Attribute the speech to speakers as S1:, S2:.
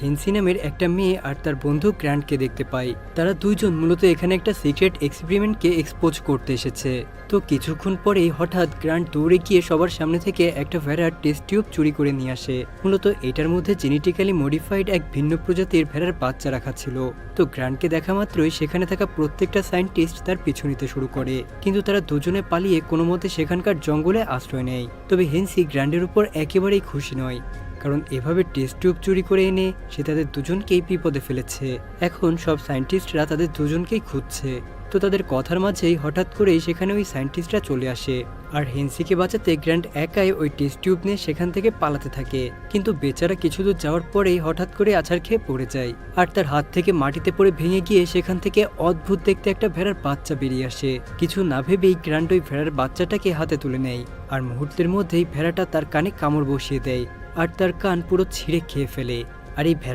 S1: হেন্সি নামের একটা মেয়ে আর তার বন্ধু গ্র্যান্টকে দেখতে পাই। তারা দুইজন মূলত এখানে একটা সিক্রেট এক্সপেরিমেন্টকে এক্সপোজ করতে এসেছে। তো কিছুক্ষণ পরেই হঠাৎ গ্র্যান্ট দৌড়ে গিয়ে সবার সামনে থেকে একটা ভেড়ার টেস্ট টিউব চুরি করে নিয়ে আসে। মূলত এটার মধ্যে জেনেটিক্যালি মডিফাইড এক ভিন্ন প্রজাতির ভেড়ার বাচ্চা রাখা ছিল। তো গ্র্যান্টকে দেখা মাত্রই সেখানে থাকা প্রত্যেকটা সায়েন্টিস্ট তার পিছু নিতে শুরু করে, কিন্তু তারা দুজনে পালিয়ে কোনো মতে সেখানকার জঙ্গলে আশ্রয় নেয়। তবে হেন্সি গ্র্যান্ডের উপর একেবারেই খুশি নয়, কারণ এভাবে টেস্ট টিউব চুরি করে এনে সে তাদের দুজনকেই বিপদে ফেলেছে। এখন সব সায়েন্টিস্টরা তাদের দুজনকেই খুঁজছে। তো তাদের কথার মাঝেই হঠাৎ করেই সেখানে ওই সায়েন্টিস্টরা চলে আসে, আর হেন্সিকে বাঁচাতে গ্র্যান্ট একাই ওই টেস্ট টিউব নিয়ে সেখান থেকে পালাতে থাকে। কিন্তু বেচারা কিছু দূর যাওয়ার পরেই হঠাৎ করে আছাড় খেয়ে পড়ে যায়, আর তার হাত থেকে মাটিতে পড়ে ভেঙে গিয়ে সেখান থেকে অদ্ভুত দেখতে একটা ভেড়ার বাচ্চা বেরিয়ে আসে। কিছু না ভেবেই গ্র্যান্ট ওই ভেড়ার বাচ্চাটাকে হাতে তুলে নেয়, আর মুহূর্তের মধ্যেই ভেড়াটা তার কানে কামড় বসিয়ে দেয় আর তার কান পুরো ছিঁড়ে খেয়ে ফেলে। আর এই ভেড়া